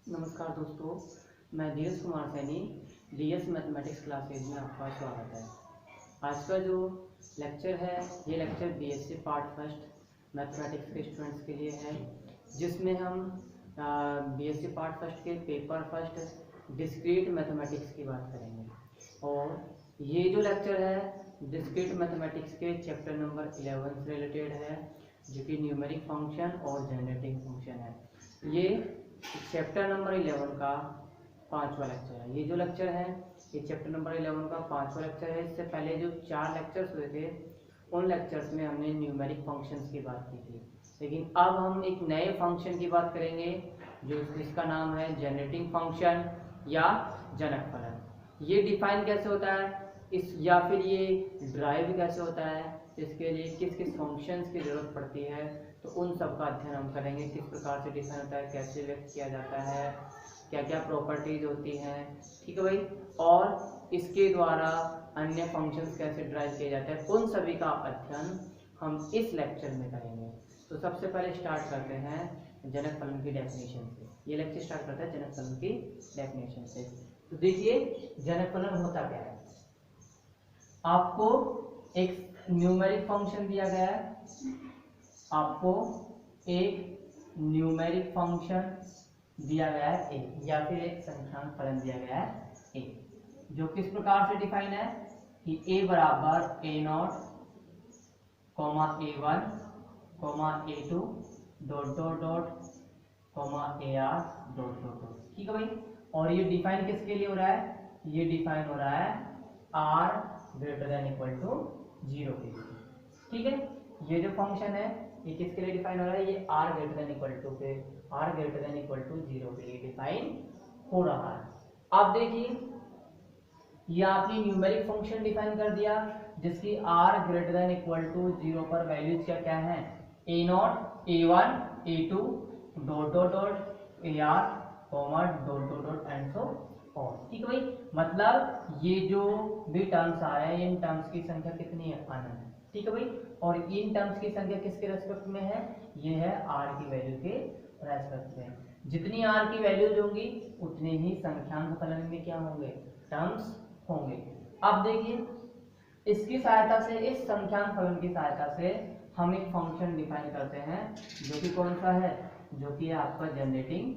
नमस्कार दोस्तों, मैं Dheeraj Kumar Saini DS mathematics classes में आपका स्वागत है। आज का जो लेक्चर है ये lecture BSc part first mathematics के स्टूडेंट्स के लिए है, जिसमें हम बीएससी पार्ट फर्स्ट के पेपर फर्स्ट डिस्क्रीट मैथमेटिक्स की बात करेंगे। और ये जो लेक्चर है डिस्क्रीट मैथमेटिक्स के चैप्टर नंबर 11 से रिलेटेड है, जो कि न्यूमेरिक फंक्शन और जनरेटिंग फंक्शन है। ये चैप्टर नंबर 11 का 5वां लेक्चर है। ये जो लेक्चर है ये चैप्टर नंबर 11 का 5वां लेक्चर है। इससे पहले जो 4 लेक्चर्स हुए थे उन लेक्चर्स में हमने न्यूमेरिक फंक्शंस की बात की थी, लेकिन अब हम एक नए फंक्शन की बात करेंगे जो इसका नाम है जनरेटिंग फंक्शन या जनक फलन। ये डिफाइन कैसे होता है इस या फिर ये ड्राइव कैसे होता है, इसके लिए किस किस फंक्शंस की ज़रूरत पड़ती है, तो उन सब का अध्ययन हम करेंगे। किस प्रकार से डिफाइन होता है, कैसे व्यक्त किया जाता है, क्या क्या प्रॉपर्टीज होती हैं, ठीक है भाई, और इसके द्वारा अन्य फंक्शंस कैसे ड्राइव किए जाते हैं, उन सभी का अध्ययन हम इस लेक्चर में करेंगे। तो सबसे पहले स्टार्ट करते हैं जनक फलन की डेफिनेशन से। ये लेक्चर स्टार्ट करता है जनक फलन की डेफिनेशन से। तो देखिए जनक फलन होता क्या है। आपको एक न्यूमेरिक फंक्शन दिया गया है, आपको एक न्यूमेरिक फंक्शन दिया गया है ए, या फिर एक संख्यात्मक फलन दिया गया है ए, जो किस प्रकार से डिफाइन है कि ए बराबर A nought comma A one comma A two dot dot dot comma A R dot dot dot, ठीक है भाई। और ये डिफाइन किसके लिए हो रहा है, ये डिफाइन हो रहा है r greater than equal to 0 के लिए, ठीक है। ये जो फंक्शन है ये किसके लिए डिफाइन हो रहा है, ये r greater than equal to 0 के लिए डिफाइन हो रहा है। अब देखिए ये आपने न्यूमेरिक फंक्शन डिफाइन कर दिया जिसकी R greater than equal to 0 पर वैल्यूज क्या क्या है, A nought A one A two dot dot dot A R comma dot dot dot and so on, ठीक है भाई। मतलब ये जो भी टर्म्स आ रहे हैं इन टर्म्स की संख्या कितनी है, अनंत, ठीक है भाई। और इन टर्म्स की संख्या किसके रेस्पेक्ट में है, ये है आर की वैल्यू के रेस्पेक्ट में। जितनी आर की वैल्यूज होंगी उतने ही संख्यांक फलन में क्या होंगे, टर्म्स होंगे। अब देखिए इसकी सहायता से, इस संख्यांक फलन की सहायता से हम एक फंक्शन डिफाइन करते हैं जो कि कौन सा है, जो कि है आपका जनरेटिंग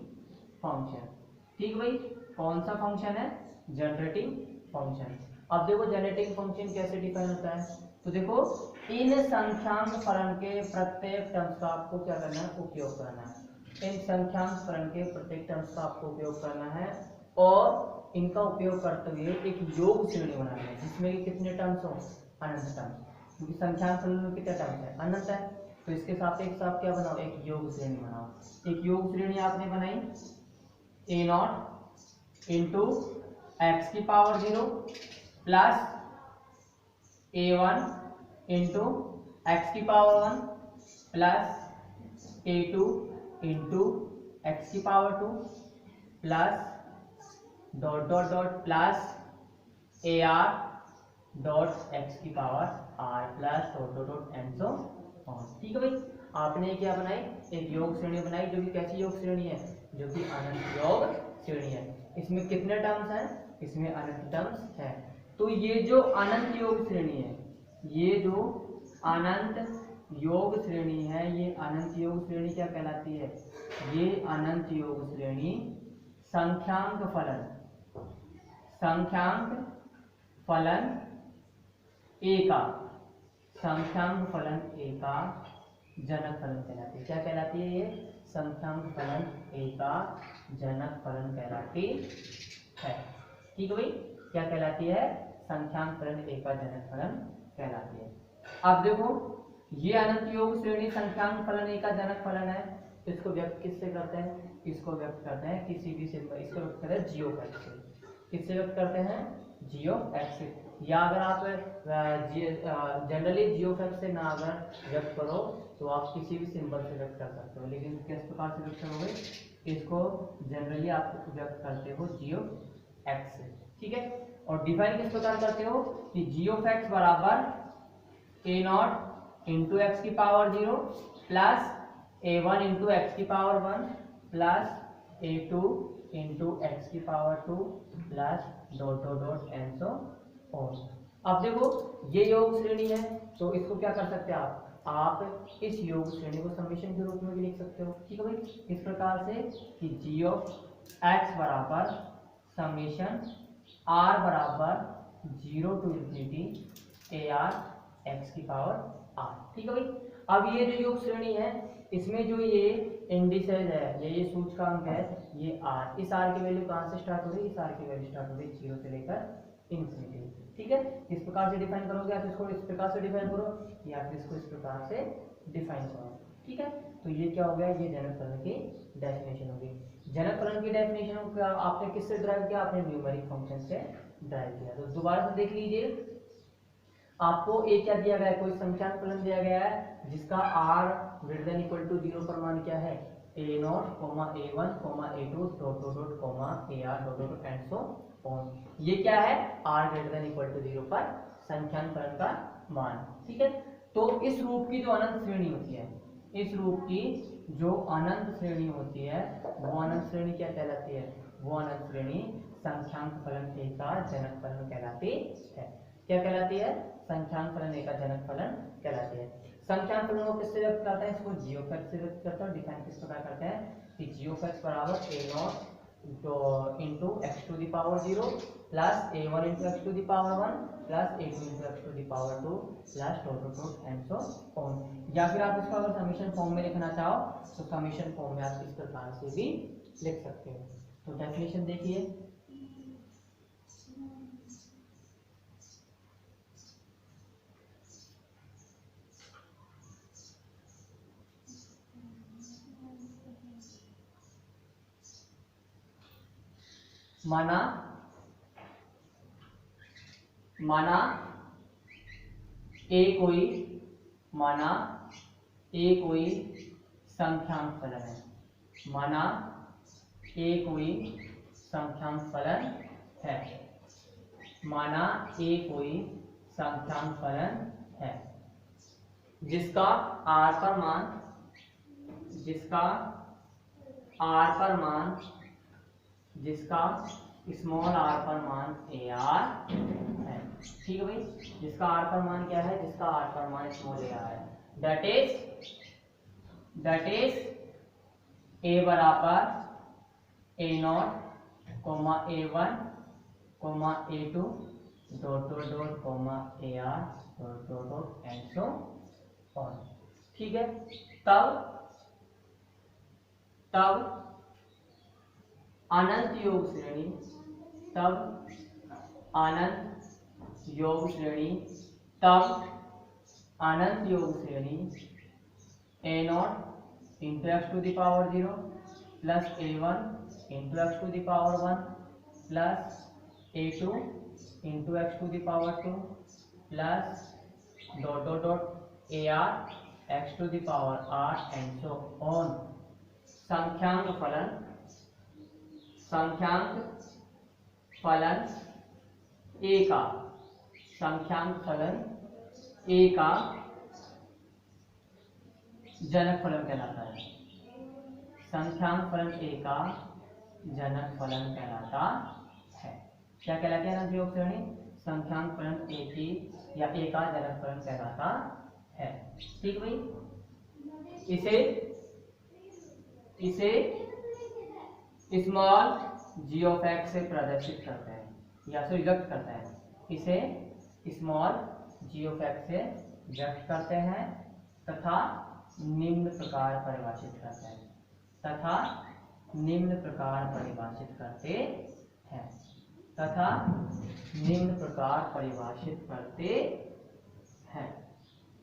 फंक्शन, ठीक भाई। कौन सा फंक्शन है, जनरेटिंग फंक्शन। अब देखो जनरेटिंग फंक्शन कैसे डिफाइन होता है, तो देखो इन संख्यांक फलन के प्रत्येक टर्म्स का आपको क्या करना है, उपयोग करना है। इन संख्यांक फलन के प्रत्येक टर्म्स का आपको उपयोग करना है और इनका उपयोग करते हुए एक योग श्रेणी बनाना है जिसमें कि कितने टर्म्स हो, अनंत टर्म्स, क्योंकि संख्यांक फलन में कितने टर्म्स है, अनंत है। तो इसके सापेक्ष आप क्या बनाओ, एक योग श्रेणी बनाओ। एक योग श्रेणी आपने बनाई ए नॉट इंटू एक्स की power 0 plus A one into X की power 1 plus A two into X की power 2 plus dot dot dot plus A R dot X की power are plus dot dot dot and so on, ठीक है भाई। आपने क्या बनाई, एक योग श्रेणी बनाई जो कि कैसी योग श्रेणी है, जो कि अनंत योग श्रेणी है। इसमें कितने टर्म्स हैं, इसमें अनंत टर्म्स है। तो ये जो अनंत योग श्रेणी है, ये जो अनंत योग श्रेणी है, ये अनंत योग श्रेणी क्या कहलाती है, ये अनंत योग श्रेणी संख्यांक फलन ए का, संख्यांक फलन ए का जनक फलन कहलाती है। क्या कहलाती है, ये संख्यांक फलन ए का जनक फलन कहलाती है, ठीक है भाई। क्या कहलाती है, संख्यांक फलन ए का जनक फलन कहलाती है। अब देखो ये अनंत योग श्रेणी संख्यांक फलन ए का जनक फलन है, इसको व्यक्त किससे करते हैं, इसको व्यक्त करते हैं किसी भी सिंबल, इसको व्यक्त करते हैं जी ऑफ एक्स से। किससे व्यक्त करते हैं, जी ऑफ एक्स से। या अगर आप जनरली जी ऑफ एक्स से ना अगर व्यक्त करो तो आप किसी भी सिंबल से व्यक्त कर सकते हो, लेकिन किस प्रकार से व्यक्त करोगे, इसको जनरली आप व्यक्त करते हो जी ऑफ एक्स से, ठीक है। और डिफाइन किस प्रकार करते हो कि जी ऑफ एक्स बराबर ए नॉट इंटू एक्स की power 0 plus A one into X की power 1 plus a2 into X की power 2 plus dot dot dot and so on. अब देखो ये योग श्रेणी है, तो इसको क्या कर सकते हैं आप इस योग श्रेणी को समेशन के रूप में भी लिख सकते हो। ठीक है भाई, इस प्रकार से कि जी ऑफ एक्स बराबर समेशन आर बराबर 0 to infinity a r x की पावर आर। ठीक है भाई, अब ये जो योग श्रेणी है इसमें जो ये इंडिसेज है, ये सूचकांक है, ये आर, इस आर की वैल्यू कहाँ से स्टार्ट हो रही है, इस आर की वैल्यू स्टार्ट हो रही है 0 से लेकर इन्फिनिटी। ठीक है, इस प्रकार से डिफाइन करोगे, आप इसको इस प्रकार से डिफाइन करो या फिर इसको इस प्रकार से डिफाइन करो। ठीक है, तो ये क्या हो गया, ये जनक फलन की डेफिनेशन होगी। जनक फलन की डेफिनेशन को आपने किससे ड्राइव किया, आपने न्यूमेरिक फंक्शन से ड्राइव किया। तो दोबारा से देख लीजिए, आपको एक क्या दिया गया है, कोई संख्यान फलन दिया गया है जिसका r greater than equal to 0 पर मान क्या है, a0, a1, a2 dot dot dot comma ar dot dot and so on. ये क्या है, r greater than equal to 0 पर संख्यान फलन का मान। ठीक है, तो इस रूप की जो अनंत श्रेणी होती है, इस रूप की जो अनंत श्रेणी होती है वो अनंत श्रेणी क्या कहलाती है, वो अनंत श्रेणी संख्यांक फलन a का जनक फलन कहलाती है। क्या कहलाती है, संख्यांक फलन a का जनक फलन कहलाती है। संख्यांक फलन को किससे व्यक्त करते हैं, इसको g ऑफ x से व्यक्त करते हैं। डिफाइन किस प्रकार करते हैं कि g ऑफ x बराबर a0 into x to the power 0 plus a1 into x to the power 1 plus a2 into x to the power 2 plus dot dot dot and so on. या फिर आप इसको अगर समेशन फॉर्म में लिखना चाहो तो समेशन फॉर्म में आप इस प्रकार से भी लिख सकते हो। तो डेफिनेशन देखिए, माना ए कोई संख्यांक फलन है, माना ए कोई संख्यांक फलन है, माना ए कोई संख्यांक फलन है जिसका r पर मान जिसका स्मॉल r पर मान ar है। ठीक है भाई, जिसका r पर मान क्या है, जिसका r पर मान स्मॉल ar है, दैट इज a बराबर a0, a1, a2 dot dot dot ar dot dot dot and so on. ठीक है, तब अनंत योग श्रेणी, तब अनंत योग श्रेणी a0 into x to the power 0 plus a1 into x to the power 1 plus a2 into x to the power 2 plus dot dot dot ar X to the power r and so on. संख्यांक फलन a का, संख्यांक फलन a का जनक फलन कहलाता है, संख्यांक फलन a का जनक फलन कहलाता है। क्या कहलाता है अनंत योग श्रेणी, संख्यांक फलन a की या a का जनक फलन कहलाता है। ठीक भाई, इसे स्मॉल g ऑफ x से प्रदर्शित करते हैं या फिर व्यक्त करते हैं, इसे स्मॉल g ऑफ x से व्यक्त करते हैं तथा निम्न प्रकार परिभाषित करते हैं, तथा निम्न प्रकार परिभाषित करते हैं, तथा निम्न प्रकार परिभाषित करते हैं।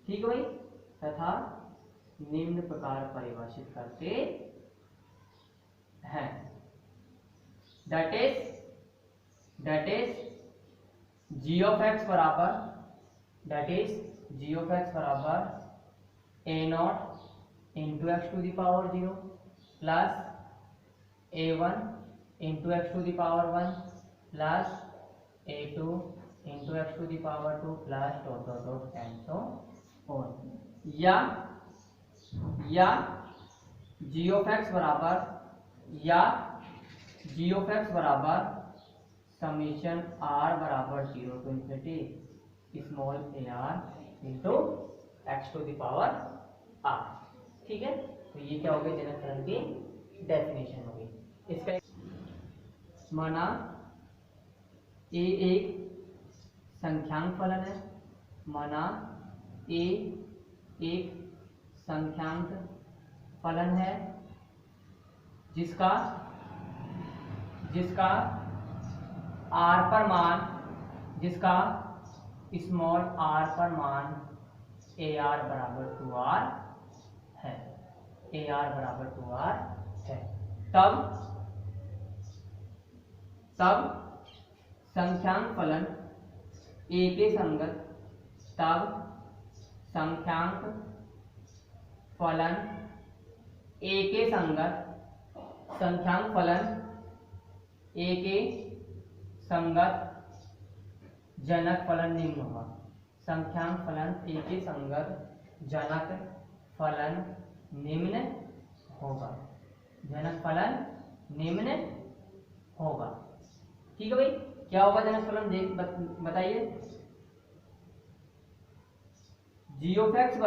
ठीक है भाई, तथा निम्न प्रकार परिभाषित करते हैं, that is g of x बराबर, that is g of x बराबर a0 into x to the power 0 plus a1 into x to the power 1 plus a2 into x to the power 2 plus dot dot dot and so on. या g of x बराबर या g of x बराबर summation are बराबर 0 to infinity small A R into x to the power are. ठीक है, तो ये क्या हो गई जनक फलन की डेफिनेशन हो गई। इसका माना ए एक संख्यांक फलन है, माना ए एक संख्यांक फलन है जिसका आर पर मान, जिसका स्मॉल आर पर मान ए आर बराबर 2r है, ए आर बराबर 2r है। तब संख्यांक फलन ए के संगत, तब संख्यांक फलन ए के संगत, संख्यांक फलन ए के संगत जनक फलन निम्न होगा। संख्यांक फलन ए के संगत जनक फलन निम्न होगा, जनक फलन निम्न होगा। ठीक है भाई, क्या होगा जनक फलन देख बताइए। जी ऑफ एक्स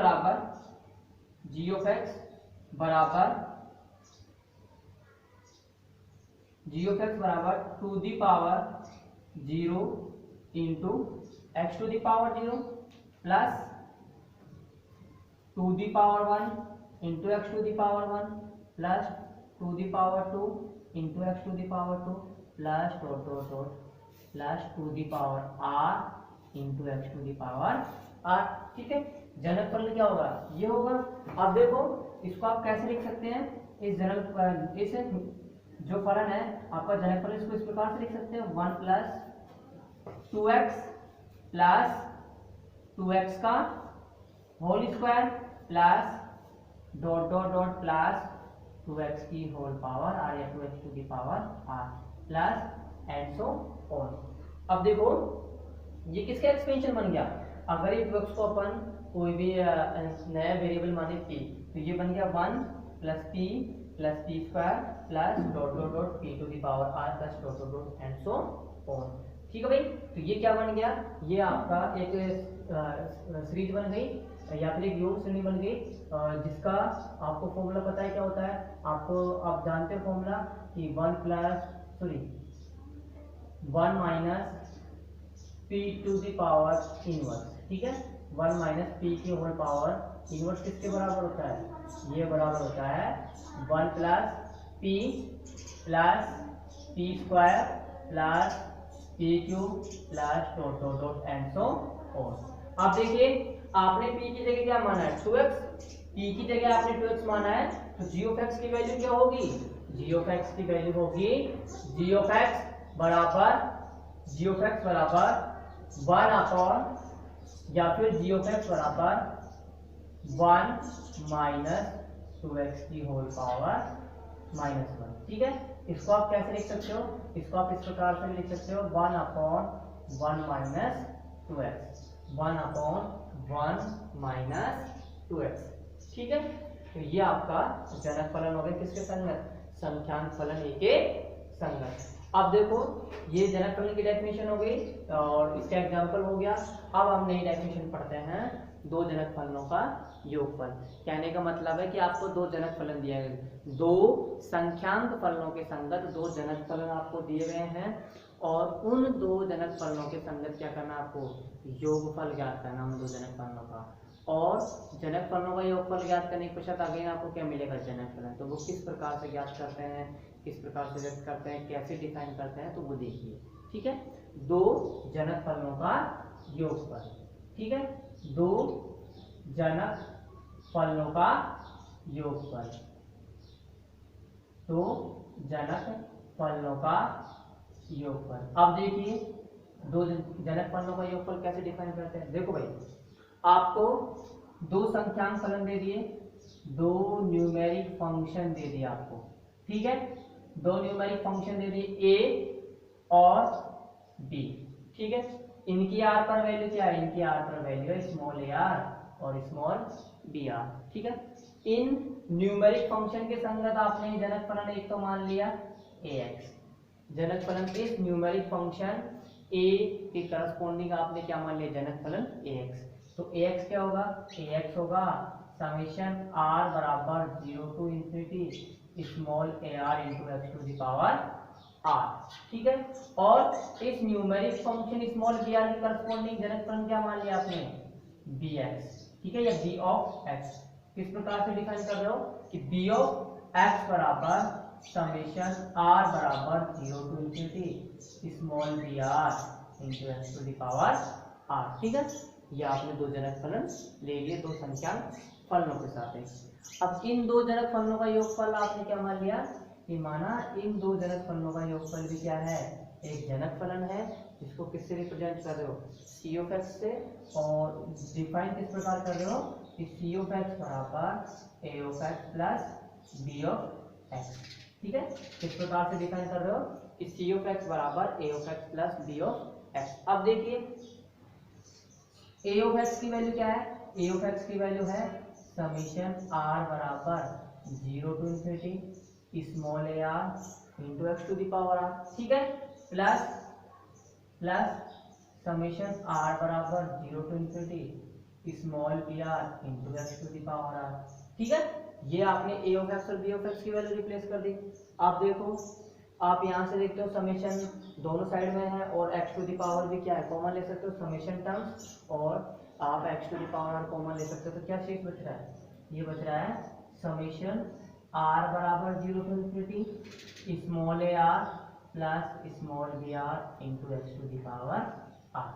बराबर to the power 0 into x to the power 0 plus to the power 1 into x to the power 1 plus to the power 2 into x to the power 2 plus dot dot dot plus to the power r into x to the power are. ठीक है, जनक फलन क्या होगा, ये होगा। अब देखो इसको आप कैसे लिख सकते हैं, इस जो फलन है आपका जनक फलन, इसको इस प्रकार से लिख सकते हैं 1 प्लस 2x का whole square plus dot dot dot plus 2x की होल पावर आर या 2x to the power are plus and so on. अब देखो ये किसका एक्सपेंशन बन गया, अगर ये 2x को अपन कोई भी नया वेरिएबल माने p, तो ये बन गया 1 plus p square plus dot dot dot p to the power r plus dot dot dot and so on. ठीक है भाई, तो ये क्या बन गया, ये आपका एक सीरीज बन गई या फिर एक योग श्रेणी बन गई, जिसका आपको फॉर्मूला पता है क्या होता है, आप जानते हो फॉर्मूला कि 1 minus p to the power inverse. ठीक है, 1 माइनस p की होल पावर इनवर्स किसके बराबर होता है, ये बराबर होता है 1 plus p square plus p cube plus dot dot dot and so on. अब देखिए आपने p की जगह क्या माना है 2x, p की जगह आपने 2x माना है, तो g ऑफ x की वैल्यू क्या होगी, g ऑफ x की वैल्यू होगी g ऑफ x बराबर 1 अपॉन या फिर g ऑफ x बराबर 1 माइनस 2x की होल पावर -1। ठीक है, इसको आप कैसे लिख सकते हो, इसको आप इस प्रकार से लिख सकते हो 1 upon 1 minus 2x, 1 upon 1 minus 2x। ठीक है, तो ये आपका जनक फलन हो गया किसके संगत, संख्यांक फलन ए के संगत। अब देखो ये जनक फलन की डेफिनेशन हो गई और इसका एग्जांपल हो गया। अब हम नई डेफिनेशन पढ़ते हैं, दो जनक फलनों का योगफल। कहने का मतलब है कि आपको दो जनक फलन दिए गए, दो संख्यांक फलनों के संगत दो जनक फलन आपको दिए गए हैं और उन दो जनक फलनों के संगत क्या करना, आपको योगफल ज्ञात करना उन दो जनक फलनों का। और जनक फलनों का योगफल ज्ञात करने के पश्चात आगे आपको क्या मिलेगा, जनक फलन। तो वो किस प्रकार से ज्ञात करते हैं, किस प्रकार से व्यक्त करते हैं, कैसे डिफाइन करते हैं, तो वो देखिए। ठीक है, दो जनक फलनों का योगफल। ठीक है, दो जनक फलनों का योगफल, दो जनक फलनों का योगफल। अब देखिए दो जनक फलनों का योगफल कैसे डिफाइन करते हैं। देखो भाई, आपको दो संख्यांक फलन दे दिए, दो न्यूमेरिक फंक्शन दे दिए आपको। ठीक है, दो न्यूमेरिक फंक्शन दे दिए a और b। ठीक है, इनकी r पर वैल्यू क्या है, इनकी r पर वैल्यू है स्मॉल a r और स्मॉल b r। ठीक है, इन न्यूमेरिक फंक्शन के संगत आपने जनक फलन एक तो मान लिया ax, जनक फलन इस न्यूमेरिक फंक्शन a के करस्पॉन्डिंग आपने क्या मान लिया, जनक फलन ax। तो ax क्या होगा, ax होगा समेशन r बराबर 0 to infinity small ar into x to the power r, ठीक है। और इस न्यूमेरिक फंक्शन स्मॉल br के करस्पॉन्डिंग जनक फलन क्या मान लिया आपने, bx, ठीक है, या b ऑफ x। किस प्रकार से डिफाइन कर रहे हो कि b ऑफ x बराबर समेशन r बराबर 0 to infinity small br into x to the power r, ठीक है। ये आपने दो जनक फलन ले लिए, दो संख्यांक फलनों के साथ। अब इन दो जनक फलनों का योगफल आपने क्या मान लिया कि माना इन दो जनक फलनों का योगफल भी क्या है, एक जनक फलन है जिसको किससे रिप्रेजेंट कर रहे हो, सी ऑफ एक्स से, और डिफाइन किस प्रकार कर रहे हो कि सी ऑफ एक्स बराबर A of X plus B of X, ठीक है। किस प्रकार से डिफाइन कर रहे हो कि सी ऑफ एक्स बराबर A of X plus B of X. अब देखिए ए ऑफ एक्स की वैल्यू क्या है, ए ऑफ एक्स की वैल्यू है समेशन आर बराबर 0 to infinity small A R into x to the power are, ठीक है, प्लस समेशन आर बराबर 0 to infinity small B are into x to the power are, ठीक है। ये आपने ए ऑफ एक्स और बी ऑफ एक्स की value replace कर दी। आप देखो, आप यहाँ से देखते हो समेशन दोनों साइड में है और एक्स टू द पावर भी क्या है, कॉमन ले सकते हो समेशन टर्म्स, और आप x to the power r common ले सकते हो। तो क्या शेष बच रहा है, ये बच रहा है समेशन आर बराबर 0 to infinity small A r plus small B are into x to the power are,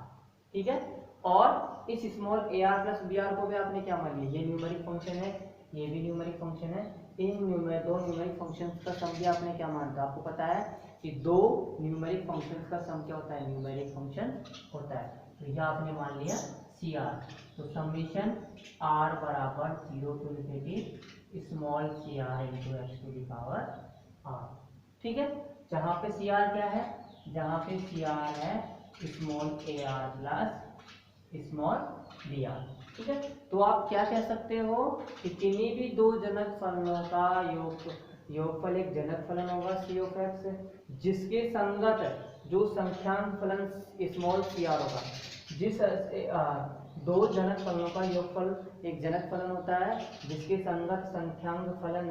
ठीक है। और इस स्मॉल ए आर प्लस बी आर को भी आपने क्या मान लिया, ये न्यूमेरिक फंक्शन है, ये भी न्यूमेरिक फंक्शन है। इन दो न्यूमेरिक फंक्शंस का सम भी आपने क्या मानता है, आपको पता है कि दो न्यूमेरिक फंक्शंस का सम क्या होता है, न्यूमेरिक फंक्शन होता है। तो यह आपने मान लिया सी आर। तो समेशन आर बराबर 0 to infinity small C R into x to the power are, ठीक है। जहाँ पे सी आर क्या है, जहाँ पे सी आर है स्मॉल ए r plus small B r, ठीक है। तो आप क्या कह सकते हो कि किन्हीं भी दो जनक फलनों का योगफल एक जनक फलन होगा सी ऑफ एक्स, जिसके संगत जो संख्यांक फलन स्मॉल सी आर होगा। जिस दो जनक फलनों का योगफल एक जनक फलन होता है जिसके संगत संख्यांक फलन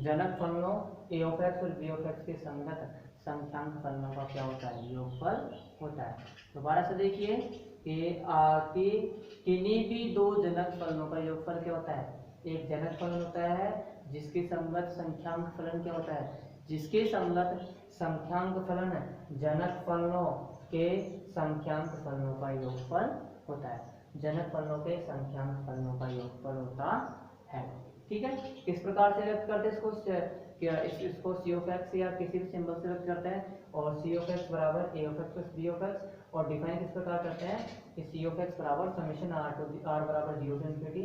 जनक फलनों ए ऑफ एक्स और बी ऑफ एक्स के संगत संख्यांक फलनों का क्या होता है, योगफल होता है। दोबारा से देखिए कि किन्हीं भी दो जनक फलनों का योगफल क्या होता है, एक जनक फलन होता है जिसके संगत संख्यांक फलन क्या होता है, जिसके संगत संख्यांक फलन जनक फलनों के संख्यांक फलनों का योगफल होता है, जनक फलनों के संख्यांक फलनों का योगफल होता है, ठीक है। किस प्रकार से व्यक्त करते हैं इसको सी ऑफ एक्स या किसी भी सिंबल से व्यक्त करते हैं, और सी ऑफ एक्स बराबर A of X plus B of X, और डिफाइन किस प्रकार करते हैं कि सी ऑफ एक्स बराबर समेशन आर बराबर 0 to infinity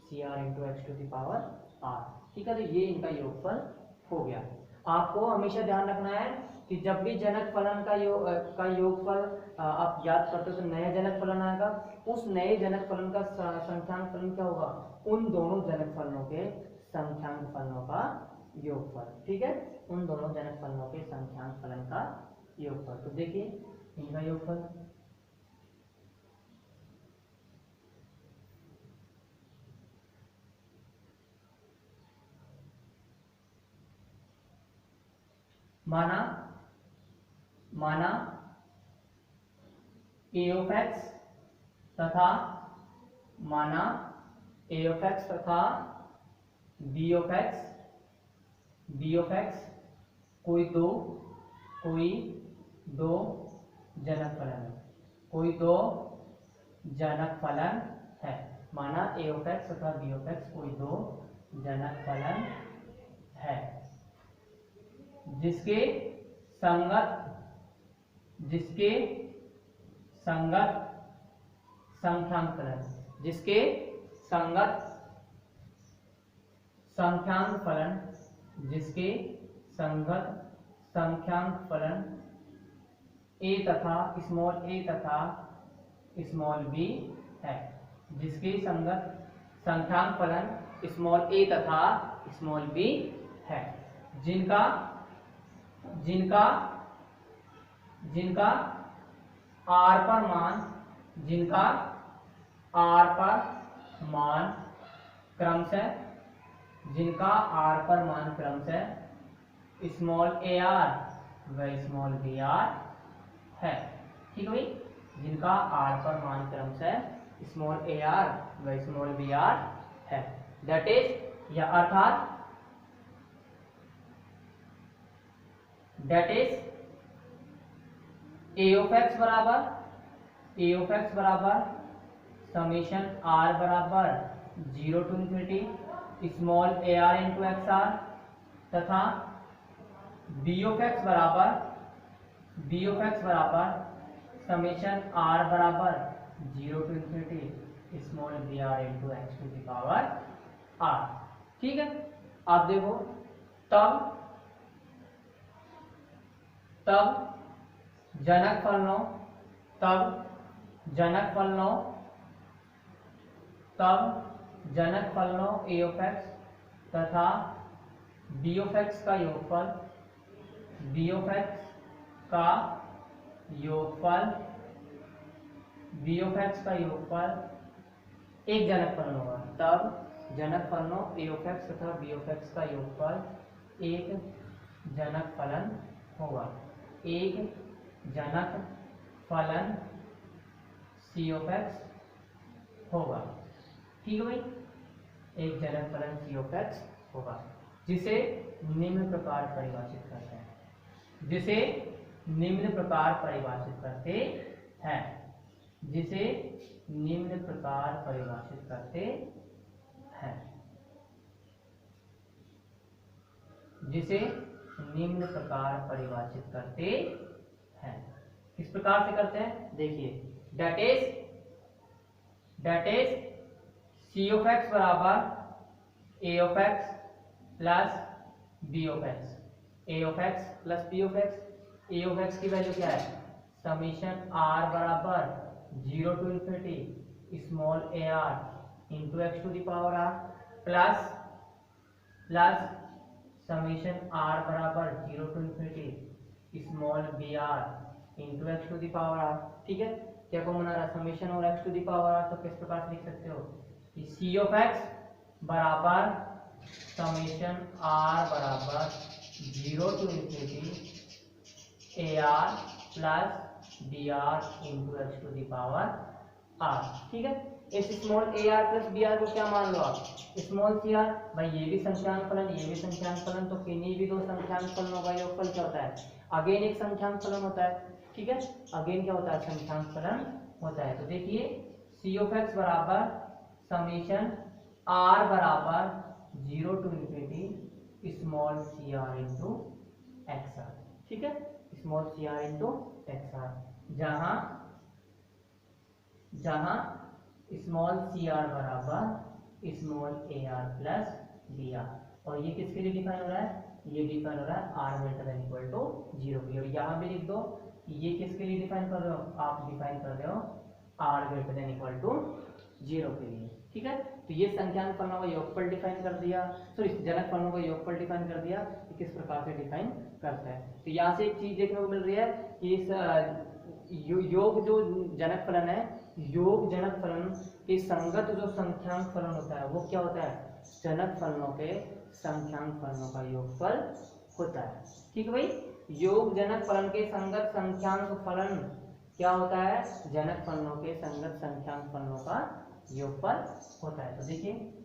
C are into x to the power are, ठीक है। तो ये इनका योगफल हो गया। आपको हमेशा ध्यान रखना है कि जब भी जनक फलन का योगफल आप याद करते हो तो नया जनक फलन आएगा, उस नए जनक फलन का संख्यांक फलन क्या होगा, उन दोनों जनक फलनों के संख्यांक फलनों का योगफल, ठीक है, उन दोनों जनक फलनों के संख्यांक फलन का योगफल। तो देखिए इनका योगफल माना ए ऑफ एक्स तथा माना ए ऑफ एक्स तथा बी ऑफ एक्स कोई दो जनक फलन है, कोई दो जनक फलन है। माना ए ऑफ एक्स तथा बी ऑफ एक्स कोई दो जनक फलन है जिसके संगत संख्यांक फलन, जिसके संगत संख्यांक फलन, जिसके संगत संख्यांक फलन a तथा स्मॉल b है, जिसके संगत संख्यांक फलन स्मॉल a तथा स्मॉल बी है, जिनका जिनका जिनका आर पर मान जिनका आर पर मान क्रमशः जिनका आर पर मान क्रमशः स्मॉल ए आर व स्मॉल बी आर है। ठीक है भाई, जिनका आर पर मान क्रमशः स्मॉल ए आर व स्मॉल बी आर है, दैट इज या अर्थात that is a of x बराबर समेशन आर बराबर 0 to infinity small A R into x r, तथा बी ऑफ एक्स बराबर समेशन आर बराबर 0 to infinity small B are into x to the power are. ठीक है, आप देखो तब जनक फलनों ए ऑफ एक्स तथा बी ऑफ एक्स का योगफल एक जनक फलन होगा। तब जनक फलनों ए ऑफ एक्स तथा बी ऑफ एक्स का योगफल एक जनक फलन होगा। एक जनक फलन सी ऑफ एक्स होगा। ठीक है भाई, एक जनक फलन सी ऑफ एक्स होगा, जिसे निम्न प्रकार परिभाषित करते हैं जिसे निम्न प्रकार परिभाषित करते हैं जिसे निम्न प्रकार परिभाषित करते हैं जिसे निम्न प्रकार परिभाषित करते हैं। किस प्रकार से करते हैं, देखिए, that is C of x बराबर A of X plus B of X, A of X plus B of X. A of X की वैल्यू क्या है, समीशन आर बराबर 0 to infinity small A R into x to the power are plus summation are बराबर 0 to infinity small B are into x to the power are. ठीक है, क्या common आ रहा है, समीशन और x to the power r, तो किस प्रकार से लिख सकते हो कि सी ऑफ एक्स बराबर समीशन आर बराबर 0 to infinity a r plus b are into x to the power are. ठीक है, इस स्मॉल ए आर प्लस बी आर को क्या मान लो आप, स्मॉल सी आर। भाई ये भी संख्यांक फलन, ये भी संख्यांक फलन, तो किन्हीं भी दो संख्यांक फलनों का योगफल क्या होता है, अगेन एक संख्यांक फलन होता है। ठीक है, अगेन क्या होता है, संख्यांक फलन होता है। तो देखिए सी ऑफ एक्स बराबर समीशन आर बराबर 0 to infinity small C R into x r. ठीक है, small C R into x r, जहां स्मॉल सी आर बराबर स्मॉल ए आर प्लस बी आर, और ये किसके लिए डिफाइन हो रहा है, ये डिफाइन हो रहा है r greater than equal to 0 के लिए। और यहाँ भी लिख दो कि ये किसके लिए डिफाइन कर रहे हो, आप डिफाइन कर रहे हो r greater than equal to 0 के लिए। ठीक है, तो ये संख्यांक फलनों का योगफल डिफाइन कर दिया, सॉरी जनक फलनों का योगफल डिफाइन कर दिया कि किस प्रकार से डिफाइन करता है। तो यहाँ से एक चीज देखने को मिल रही है कि इस योग जो जनक फलन है, योग जनक फलन के संगत जो संख्यांक फलन होता है वो क्या होता है, जनक फलनों के संख्यांक फलनों का योगफल होता है। ठीक है भाई, योग जनक फलन के संगत संख्यांक फलन क्या होता है, जनक फलनों के संगत संख्यांक फलनों का योगफल होता है। तो देखिए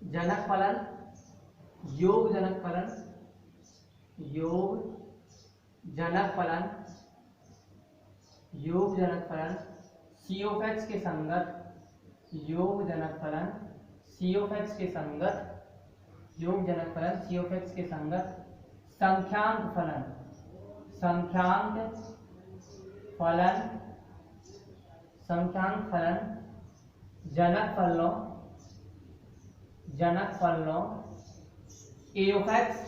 जनक फलन, योग जनक फलन, योग जनक फलन, योग जनक फलन सी ऑफ एक्स के संगत, योग जनक फलन सी ऑफ एक्स के संगत, योग जनक फलन सी ऑफ एक्स के संगत संख्यांक फलन, संख्यांक फलन, संख्यांक फलन, जनक फलनों, जनक फलनों ए ऑफ एक्स,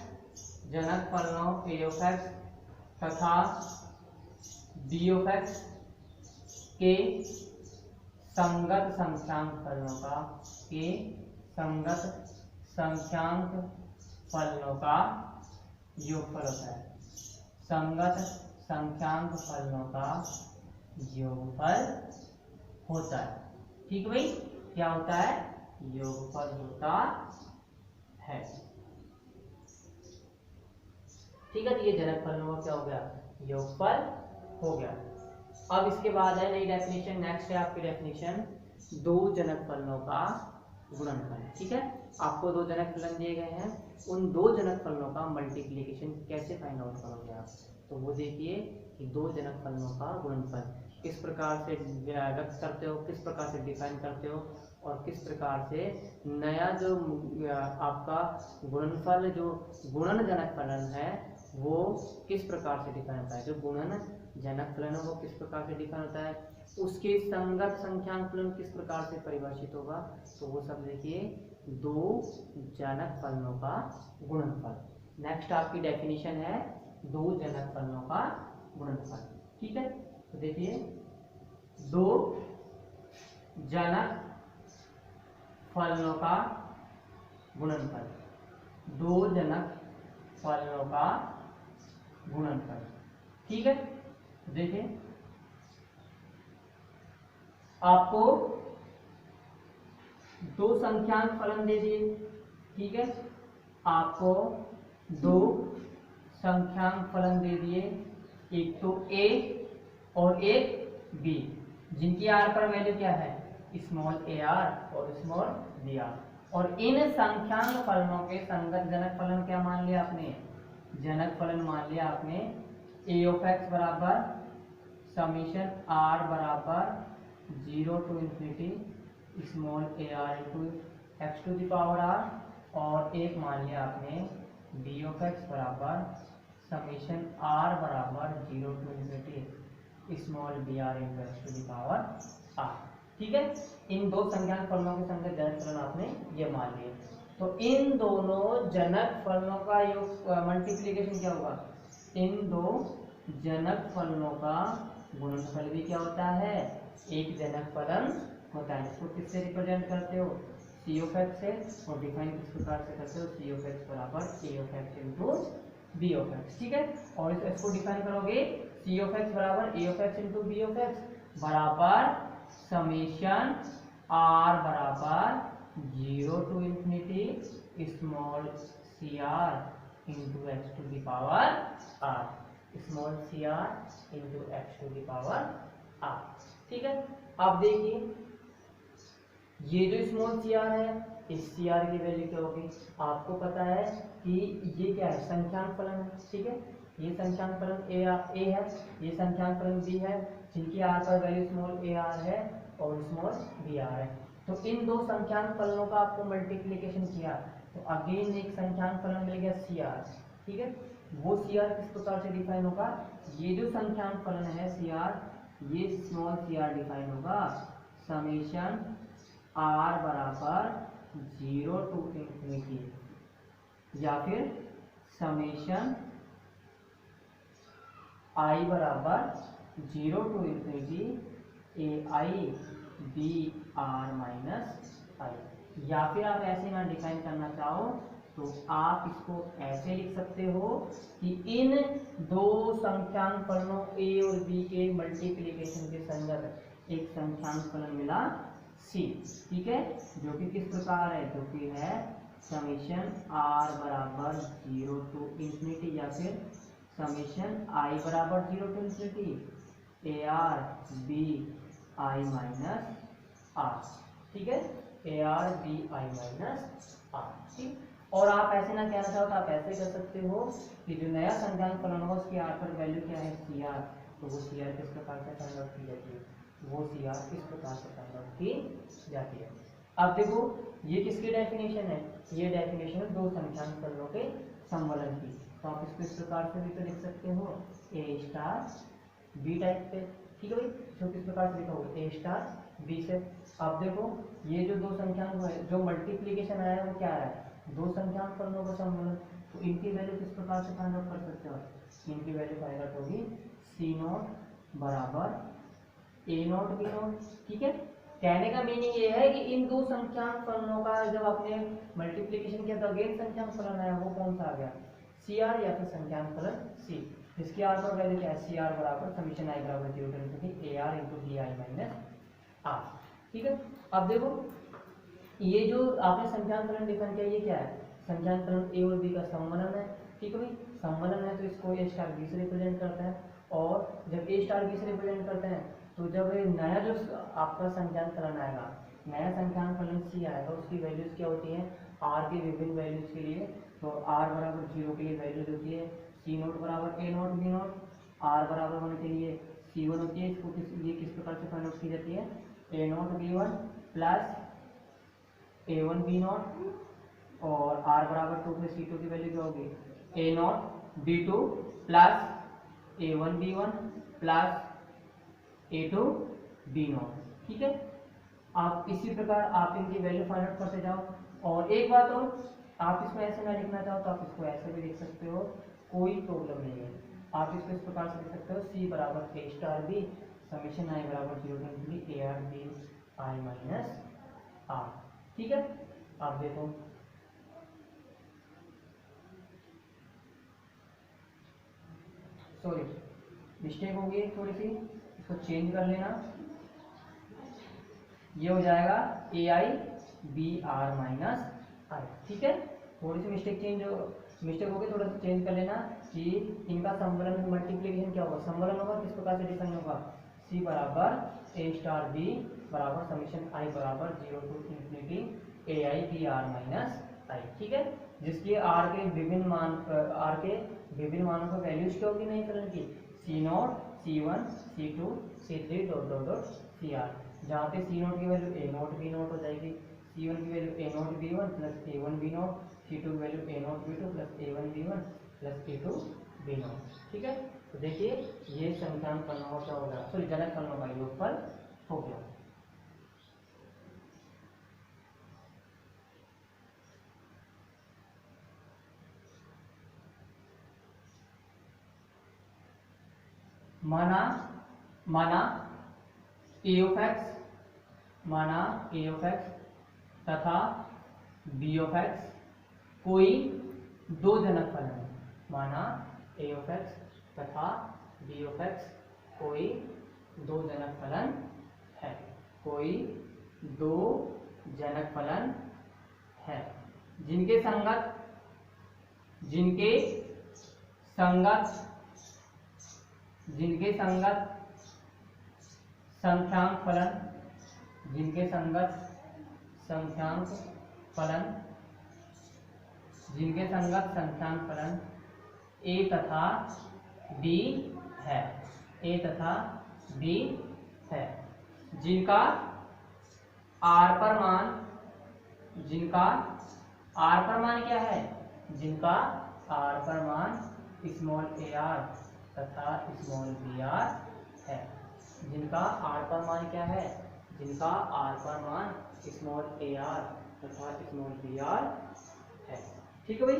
जनक फलनों ए ऑफ एक्स तथा बी ऑफ एक्स के संगत संख्यांक फलनों का, के संगत संख्यांक फलनों का योगफल होता है, संगत संख्यांक फलनों का योगफल होता है। ठीक भाई, क्या होता है? योगफल होता है। ठीक है, तो ये जनक फलनों का क्या हो गया? योगफल हो गया। अब इसके बाद है नई डेफिनेशन, नेक्स्ट है आपकी डेफिनेशन दो जनक फलनों का गुणनफल। ठीक है, आपको दो जनक फलन दिए गए हैं, उन दो जनक फलनों का मल्टीप्लिकेशन कैसे फाइंड आउट करोगे आप? तो वो देखिए कि दो जनक फलनों का गुणनफल किस प्रकार से व्यक्त करते हो, किस प्रकार से डिफाइन करते हो, और किस प्रकार से नया जो आपका गुणनफल, जो गुणन जनक फलन है वो किस प्रकार से डिफाइन होता है, जो गुणन जनक फलन है वो किस प्रकार से डिफाइन होता है, उसके संगत संख्यांक फलन किस प्रकार से परिभाषित होगा। तो वो सब देखिए दो जनक फलनों का गुणनफल। नेक्स्ट आपकी डेफिनेशन है दो जनक फलनों का गुणनफल। ठीक है, तो देखिए दो जनक फलनों का गुणनफल, दो जनक फलनों का गुणनफल। ठीक है, देखिए आपको दो संख्यांक फलन दे दिए। ठीक है, आपको दो संख्यांक फलन दे दिए, एक तो a और एक b, जिनकी r पर वैल्यू क्या है? स्मॉल ar और स्मॉल br। और इन संख्यांक फलनों के संगत जनक फलन क्या मान लिया आपने? जनक फलन मान लिया आपने a ऑफ x बराबर समीशन r बराबर 0 to infinity small ar into x to the power r, और एक मान लिया आपने b ऑफ x बराबर समीशन r बराबर 0 to infinity small br into x to the power r। ठीक है, इन दो संख्यांक फलनों के संगत जनक फलन आपने ये मान लिए। तो इन दोनों जनक फलनों का योग मल्टीप्लिकेशन क्या होगा? इन दो जनक फलनों का गुणनफल भी क्या होता है? एक जनक फलन होता है। इसको किससे रिप्रेजेंट करते हो? सी ऑफ एक्स से, और डिफाइन किस प्रकार से करते हो? सी ऑफ एक्स बराबर A of X into B of X. ठीक है, और इसको डिफाइन करोगे सी ऑफ एक्स बराबर A of X into B of x बराबर समेशन आर बराबर 0 to infinity small C R into x to the power R, small C R into x to the power are. ठीक है, अब देखिए ये जो small C r है, इस सी आर की वैल्यू क्या होगी? आपको पता है कि ये क्या है? संख्यांक फलन है। ठीक है, ये संख्यांक फलन ए है, ये संख्यांक फलन बी है, जिनकी आर पर वैल्यू स्मॉल ए आर है और स्मॉल बी आर है। तो इन दो संख्यांक फलनों का आपको मल्टीप्लिकेशन किया तो अगेन एक संख्यांक फलन मिल गया सी आर। ठीक है, वो सी आर किस प्रकार से डिफाइन होगा? ये जो संख्यांक फलन है सी आर, ये स्मॉल सी आर डिफाइन होगा समेशन आर बराबर 0 टू इंफिनिटी या फिर समेशन आई बराबर 0 to infinity A I B R minus I. या फिर आप ऐसे ना डिफाइन करना चाहो तो आप इसको ऐसे लिख सकते हो कि इन दो संख्यांक फलनों ए और बी के मल्टीप्लिकेशन के संगत एक संख्यांक फलन मिला सी। ठीक है, जो कि किस प्रकार है? जो कि है समेशन आर बराबर 0 टू इंफिनिटी या फिर समेशन आई बराबर 0 to infinity a r b i minus r. ठीक है, a r b i minus r. ठीक, और आप ऐसे ना कहना चाहो तो आप ऐसे कर सकते हो कि जो नया संख्यांक फलन होगा उसकी आर पर वैल्यू क्या है? C r. तो वो सी आर किस प्रकार से फाइंड आउट की जाती है? वो सी आर किस प्रकार से फाइंड आउट की जाती है? अब देखो ये किसकी डेफिनेशन है? ये डेफिनेशन है दो संख्यांक फलनों के समवलन की। तो आप इसको इस प्रकार से भी तो लिख सकते हो ए स्टार बी टाइप पे। ठीक है भाई, इसको किस प्रकार से लिखा होगा ए स्टार बी से। आप देखो ये जो दो संख्याओं है, जो मल्टीप्लीकेशन आया है वो क्या आया है, दो संख्याओं फलनों का समूह। तो इनकी वैल्यू किस प्रकार से फाइंड आउट कर सकते हो, इनकी वैल्यू फाइंड आउट होगी सी नॉट बराबर ए नॉट बी नॉट। ठीक है, कहने का मीनिंग ये है कि इन दो संख्याक फलनों का जब आपने मल्टीप्लिकेशन किया तो अगेन संख्याक फलन आया, वो कौन सा आ गया, सी आर या फिर संख्याक फलन सी। इसकी आर पर वैल्यू क्या है, सी आर बराबर समीशन आई बराबर 0 to infinity a are into d i minus r. ठीक है, अब देखो ये जो आपने संख्याक फलन डिफाइन किया ये क्या है, संख्याक फलन ए और बी का समवलन है। ठीक है भाई, समवलन है तो इसको ए स्टार बी से रिप्रेजेंट करता है, और जब ए स्टार बी से रिप्रेजेंट करते हैं तो जब नया जो आपका संख्याक फलन आएगा, नया संख्याक फलन सी आएगा, उसकी वैल्यूज क्या होती है, आर के विभिन्न वैल्यूज के लिए। तो आर बराबर 0 के लिए वैल्यूज होती है सी नोट बराबर ए नोट बी नोट, आर बराबर 1 के लिए सी 1 होती है। इसको ये किस प्रकार से फाइंड आउट की जाती है, A nought B 1 plus A 1 B nought, और आर बराबर 2 पे सी 2 की वैल्यू क्या होगी, A nought B 2 plus A 1 B 1 plus A two B nought. ठीक है, आप इसी प्रकार आप इनकी वैल्यू फाइंड आउट करते जाओ। और एक बात और, आप इसको ऐसे ना लिखना चाहो तो आप इसको ऐसे भी लिख सकते हो, कोई प्रॉब्लम नहीं है। आप इसको इस प्रकार से लिख सकते हो सी बराबर ए स्टार बी समीशन आई बराबर 0 to infinity a r b i minus r. ठीक है, आप देखो सॉरी मिस्टेक हो गई थोड़ी सी, इसको चेंज कर लेना, ये हो जाएगा ए I B R minus I. ठीक है, थोड़ी सी मिस्टेक हो गई, थोड़ा सा चेंज कर लेना कि इनका समवलन मल्टीप्लिकेशन क्या होगा, समवलन होगा किस प्रकार से डिफाइन होगा, सी बराबर ए स्टार बी बराबर समीशन आई बराबर 0 to infinity A I B R minus I. ठीक है, जिसकी आर के विभिन्न मानों का वैल्यूज क्या होगी नई फलन की, C nought C 1 C 2 C 3 dot dot dot C R, जहाँ पे सी नॉट की वैल्यू ए नॉट बी नॉट हो जाएगी, सी 1 की वैल्यू A nought B 1 plus A 1 B nought, C 2 की वैल्यू A nought B 2 plus A 1 B 1 plus A 2 B nought. ठीक है, तो देखिए ये संख्याक फलनों का क्या हो गया, सॉरी जनक फलनों का योगफल हो गया। माना ए ऑफ एक्स तथा बी ऑफ एक्स कोई दो जनक फलन है। माना ए ऑफ एक्स तथा बी ऑफ एक्स कोई दो जनक फलन है, कोई दो जनक फलन है जिनके संगत संख्यांक फलन a तथा b है, जिनका r पर मान क्या है, जिनका r पर मान स्मॉल a r तथा स्मॉल b r है, जिनका r पर मान क्या है, जिनका r पर मान स्मॉल a r तथा स्मॉल b r है। ठीक है भाई,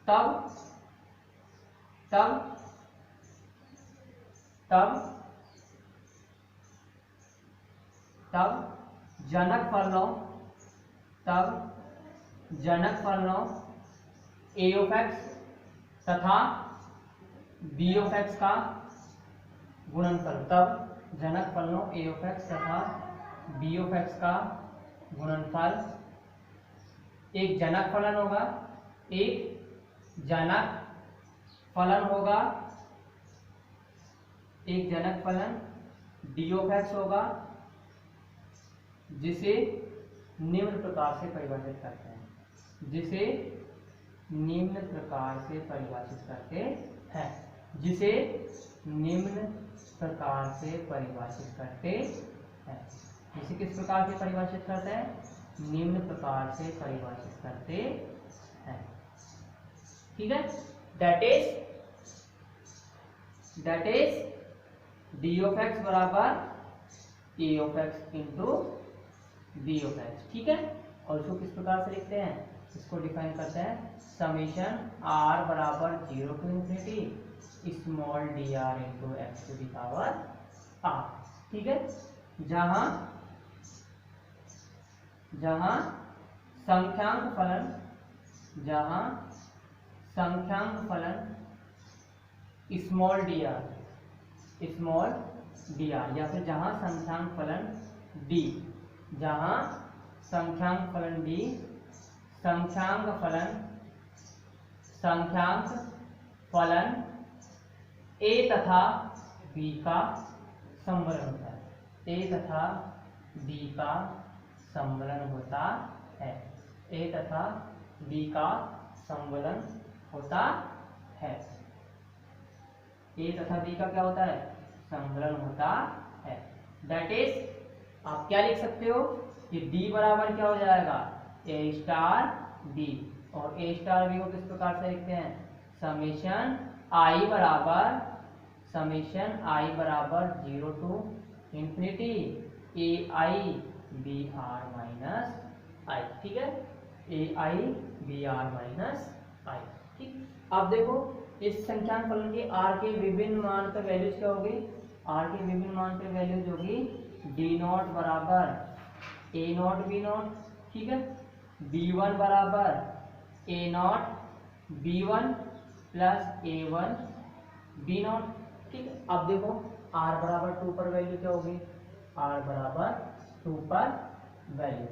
तब जनक फलनों a ऑफ एक्स तथा b ऑफ एक्स का गुणनफल, तब जनक फलनों a ऑफ एक्स तथा b ऑफ एक्स का गुणनफल एक जनक फलन होगा, एक जनक फलन d ऑफ एक्स होगा, जिसे निम्न प्रकार से परिभाषित करते हैं, जिसे निम्न प्रकार से परिभाषित करते हैं, जिसे निम्न प्रकार से परिभाषित करते हैं। इसे किस प्रकार से परिभाषित करते हैं, निम्न प्रकार से परिभाषित करते ठीक है, that is D of x बराबर A of X into B of X. ठीक है, और इसको किस प्रकार से लिखते हैं, इसको डिफाइन करते हैं समेशन आर बराबर 0 to infinity small d r into x to the power are. ठीक है, जहां संख्यांक फलन स्मॉल डी आर या फिर जहां संख्यांक फलन डी, संख्यांक फलन ए तथा बी का समवलन होता है, ए तथा बी का समवलन होता है, ए तथा बी का समवलन होता है, ए तथा बी का क्या होता है, समवलन होता है। दैट इज आप क्या लिख सकते हो कि d बराबर क्या हो जाएगा, a स्टार b, और a स्टार b को किस प्रकार से लिखते हैं, समेशन i बराबर 0 to infinity A I B R minus I. ठीक है, A I B R minus I. ठीक, अब देखो इस संख्यांक फलन के r के विभिन्न मान पर वैल्यूज क्या होगी, r के विभिन्न मान पर वैल्यूज होगी डी नॉट बराबर ए नॉट बी नॉट। ठीक है, b1 बराबर A nought b1 plus a1 b nought. ठीक है, अब देखो r बराबर 2 पर वैल्यू क्या होगी, r बराबर 2 पर वैल्यू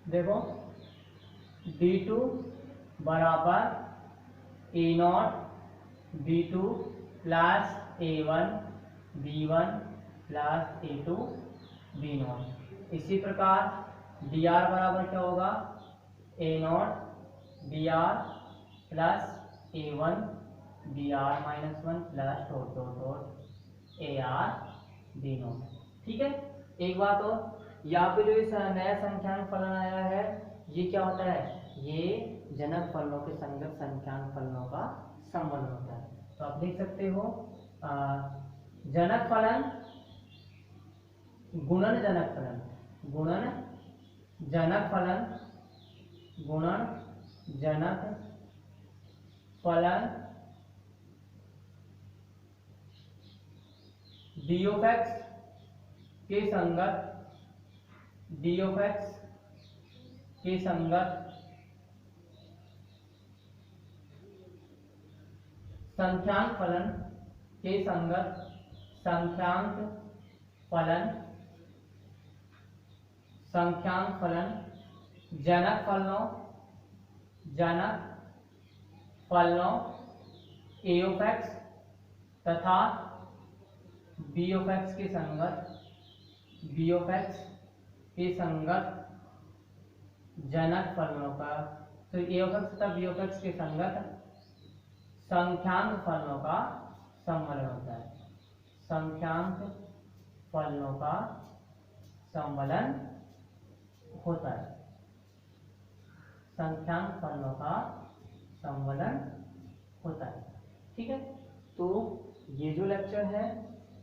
देखो d2 बराबर A nought b2 plus a1 b1 plus a2 b nought. इसी प्रकार dr बराबर क्या होगा, a nought br plus a1 br minus 1 plus dot ar b nought. ठीक है, एक बात और, यहाँ पे जो इस नया संख्यांक फलन आया है ये क्या होता है, ये जनक फलनों के संगत संख्यांक फलनों का समवलन होता है। तो आप देख सकते हो जनक फलन गुणन जनक फलन, गुणन जनक फलन, गुणन जनक फलन डी ऑफ एक्स के संगत, डी ऑफ एक्स के संगत संख्यांक फलन के संगत संख्यांक फलन जनक फलनों ए ऑफ एक्स तथा बी ऑफ एक्स के संगत, बी ऑफ एक्स के संगत जनक फलनों का, तो ए ऑफ एक्स तथा बी ऑफ एक्स के संगत संख्यांक फलनों का समवलन होता है, संख्यांक फलनों का समवलन होता है, संख्यांक फलनों का समवलन होता है। ठीक है, तो ये जो लेक्चर है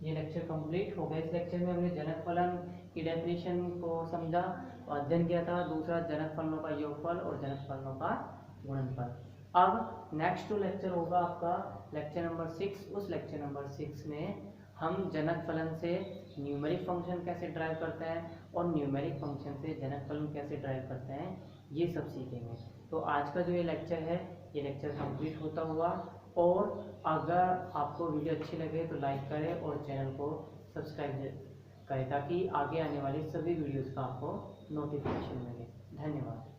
ये लेक्चर कंप्लीट हो गया। इस लेक्चर में हमने जनक फलन की डेफिनेशन को समझा और अध्ययन किया था, दूसरा जनक फलनों का योगफल और जनक फलनों का गुणनफल। अब नेक्स्ट जो लेक्चर होगा आपका लेक्चर नंबर 6, उस लेक्चर नंबर 6 में हम जनक फलन से न्यूमेरिक फंक्शन कैसे ड्राइव करते हैं और न्यूमेरिक फंक्शन से जनक फलन कैसे ड्राइव करते हैं, ये सब सीखेंगे। तो आज का जो ये लेक्चर है ये लेक्चर कंप्लीट होता हुआ, और अगर आपको वीडियो अच्छी लगे तो लाइक करें और चैनल को सब्सक्राइब करें ताकि आगे आने वाली सभी वीडियोस का आपको नोटिफिकेशन मिले। धन्यवाद।